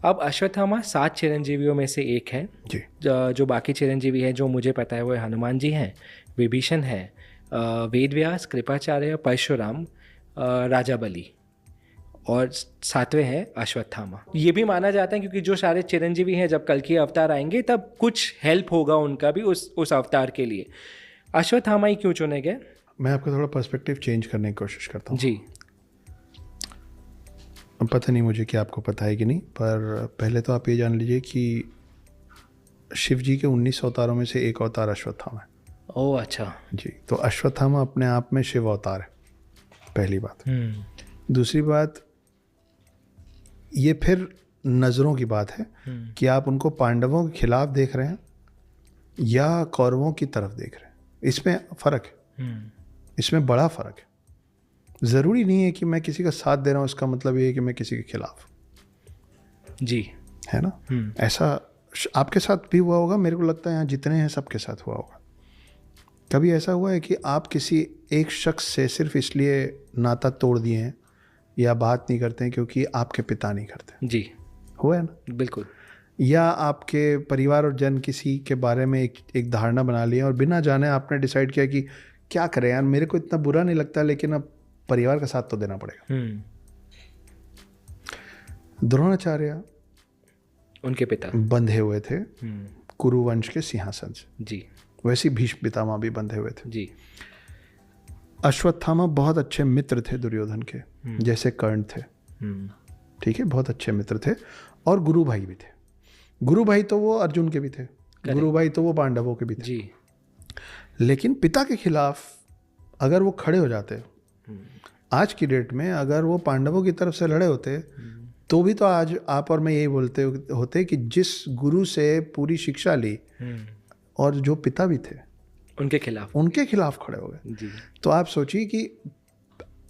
अब अश्वत्थामा 7 चिरंजीवियों में से एक है। जी। जो बाकी चिरंजीवी हैं जो मुझे पता है वो हनुमान जी हैं, विभीषण है, वेदव्यास, कृपाचार्य, परशुराम, राजा बलि, और 7वें हैं अश्वत्थामा। ये भी माना जाता है क्योंकि जो सारे चिरंजीवी हैं जब कल की अवतार आएंगे तब कुछ हेल्प होगा उनका भी उस अवतार के लिए। अश्वत्थामा ही क्यों चुने गए? मैं आपका थोड़ा पर्सपेक्टिव चेंज करने की कोशिश करता हूँ। जी। अब पता नहीं मुझे कि आपको पता है कि नहीं, पर पहले तो आप ये जान लीजिए कि शिव जी के 19 अवतारों में से एक अवतार अश्वत्थामा है। ओह अच्छा। जी, तो अश्वत्थामा अपने आप में शिव अवतार है, पहली बात। दूसरी बात, ये फिर नज़रों की बात है कि आप उनको पांडवों के खिलाफ देख रहे हैं या कौरवों की तरफ देख रहे हैं, इसमें फ़र्क है। इसमें बड़ा फ़र्क है। ज़रूरी नहीं है कि मैं किसी का साथ दे रहा हूँ इसका मतलब ये है कि मैं किसी के खिलाफ। जी। है ना? ऐसा आपके साथ भी हुआ होगा, मेरे को लगता है यहाँ जितने हैं सबके साथ हुआ होगा। कभी ऐसा हुआ है कि आप किसी एक शख्स से सिर्फ इसलिए नाता तोड़ दिए हैं या बात नहीं करते हैं क्योंकि आपके पिता नहीं करते? जी। हुआ है ना? बिल्कुल। या आपके परिवार और जन किसी के बारे में एक धारणा बना ली और बिना जाने आपने डिसाइड किया कि क्या करें यार, मेरे को इतना बुरा नहीं लगता लेकिन अब परिवार का साथ तो देना पड़ेगा। द्रोणाचार्य उनके पिता बंधे हुए थे कुरुवंश के सिंहासन से। जी। वैसे भीष्म पितामह भी बंधे हुए थे। जी। अश्वत्थामा बहुत अच्छे मित्र थे दुर्योधन के, जैसे कर्ण थे। ठीक है, बहुत अच्छे मित्र थे और गुरु भाई भी थे। गुरु भाई तो वो अर्जुन के भी थे, गुरु भाई तो वो पांडवों के भी थे। जी। लेकिन पिता के खिलाफ अगर वो खड़े हो जाते, आज की डेट में अगर वो पांडवों की तरफ से लड़े होते तो भी तो आज आप और मैं यही बोलते होते कि जिस गुरु से पूरी शिक्षा ली और जो पिता भी थे उनके खिलाफ खड़े हो गए। जी। तो आप सोचिए कि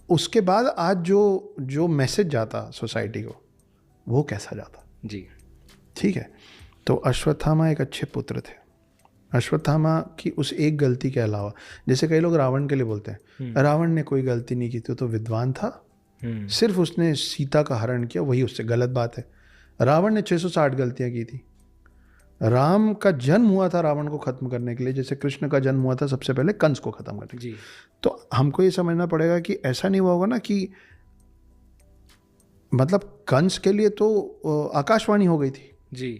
उसके बाद आज जो मैसेज जाता सोसाइटी को वो कैसा जाता। जी। ठीक है, तो अश्वत्थामा एक अच्छे पुत्र थे। अश्वत्थामा की उस एक गलती के अलावा, जैसे कई लोग रावण के लिए बोलते हैं, रावण ने कोई गलती नहीं की थी, तो विद्वान था, सिर्फ उसने सीता का हरण किया, वही उससे गलत बात है। रावण ने 660 गलतियां की थी। राम का जन्म हुआ था रावण को खत्म करने के लिए, जैसे कृष्ण का जन्म हुआ था सबसे पहले कंस को खत्म करने के लिए। तो हमको ये समझना पड़ेगा कि ऐसा नहीं हुआ होगा ना कि मतलब कंस के लिए तो आकाशवाणी हो गई थी जी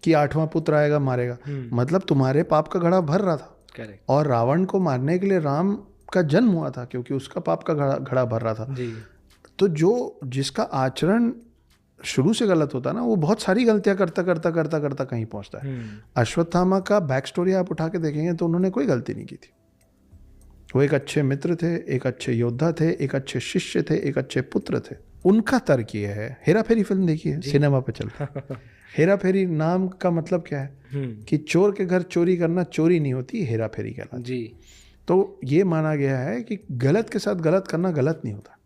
कि 8वां पुत्र आएगा मारेगा, मतलब तुम्हारे पाप का घड़ा भर रहा था। करेक्ट। और रावण को मारने के लिए राम का जन्म हुआ था क्योंकि उसका पाप का घड़ा भर रहा था। जी। तो जिसका आचरण शुरू से गलत होता है ना, वो बहुत सारी गलतियां करता करता करता करता कहीं पहुंचता है। अश्वत्थामा का बैक स्टोरी आप उठा के देखेंगे तो उन्होंने कोई गलती नहीं की थी। वो एक अच्छे मित्र थे, एक अच्छे योद्धा थे, एक अच्छे शिष्य थे, एक अच्छे पुत्र थे। उनका तर्क ये है, हेरा फेरी फिल्म देखिए, सिनेमा पे चलता हेरा फेरी नाम का मतलब क्या है कि चोर के घर चोरी करना चोरी नहीं होती, हेरा फेरी कहलाती। जी। तो ये माना गया है कि गलत के साथ गलत करना गलत नहीं होता।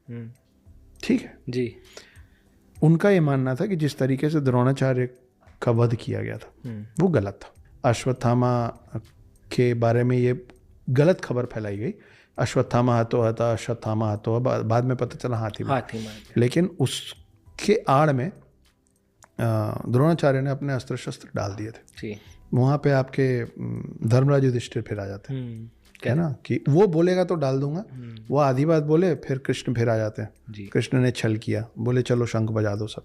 ठीक है जी। उनका ये मानना था कि जिस तरीके से द्रोणाचार्य का वध किया गया था वो गलत था। अश्वत्थामा के बारे में ये गलत खबर फैलाई गई, अश्वत्थामा हतो हता, अश्वत्थामा हतो, बाद में पता चला हाथी मार। लेकिन उसके आड़ में द्रोणाचार्य ने अपने अस्त्र शस्त्र डाल दिए थे। वहाँ पे आपके धर्मराज युधिष्ठिर फिर आ जाते हैं, है ना, कि वो बोलेगा तो डाल दूंगा, वो आधी बात बोले फिर कृष्ण फिर आ जाते हैं। कृष्ण ने छल किया, बोले चलो शंख बजा दो सब।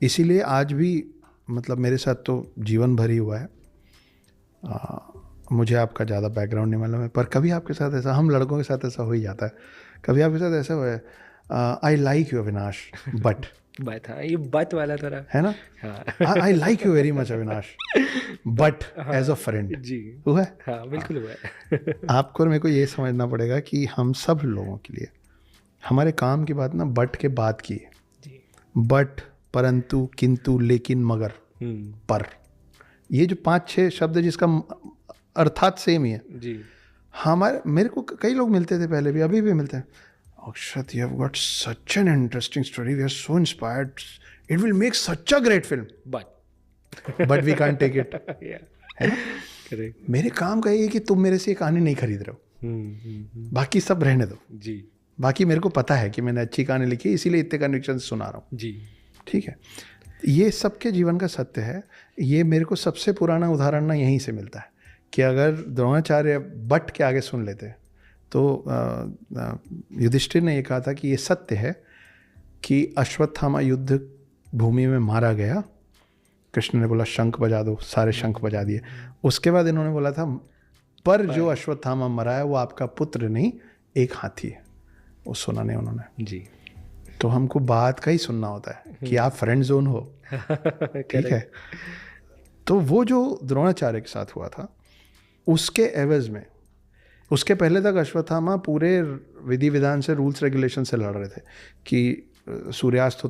इसीलिए आज भी मतलब मेरे साथ तो जीवन भर ही हुआ है, मुझे आपका ज़्यादा बैकग्राउंड नहीं मालूम है, पर कभी आपके साथ ऐसा, हम लड़कों के साथ ऐसा हो ही जाता है, कभी आपके साथ ऐसा हुआ है, I like you Avinash but बात, हाँ ये बात वाला थोड़ा है ना, I like you very much Avinash but as a friend. जी हुआ है? हाँ बिल्कुल हुआ है। आपको और मेरे को ये समझना पड़ेगा कि हम सब लोगों के लिए हमारे काम की बात ना बट के बाद की है। बट, परंतु, किंतु, लेकिन, मगर, पर, ये जो 5-6 शब्द जिसका अर्थात सेम ही है। जी। मेरे को कई लोग मिलते थे पहले भी, अभी भी मिलते हैं, Akshat you have got such an interesting story, we are so inspired, it will make such a great film but we can't take it. है ना? करेक्ट। मेरे काम का ये है कि तुम मेरे से ये कहानी नहीं खरीद रहे हो, बाकी सब रहने दो। जी। बाकी मेरे को पता है कि मैंने अच्छी कहानी लिखी है, इसीलिए इतने कन्विक्शन से सुना रहा हूँ। जी। ठीक है, ये सबके जीवन का सत्य है। ये मेरे को सबसे पुराना उदाहरण ना यहीं से मिलता है कि अगर द्रोणाचार्य बट के आगे सुन लेते तो युधिष्ठिर ने ये कहा था कि ये सत्य है कि अश्वत्थामा युद्ध भूमि में मारा गया। कृष्ण ने बोला शंख बजा दो, सारे शंख बजा दिए। उसके बाद इन्होंने बोला था पर जो अश्वत्थामा मरा है वो आपका पुत्र नहीं, एक हाथी है। वो सुना नहीं उन्होंने जी। तो हमको बात का ही सुनना होता है कि आप फ्रेंड जोन हो, ठीक है। तो वो जो द्रोणाचार्य के साथ हुआ था उसके एवज में, उसके पहले तक अश्वत्थामा पूरे विधि विधान से, रूल्स रेगुलेशन से लड़ रहे थे कि सूर्यास्त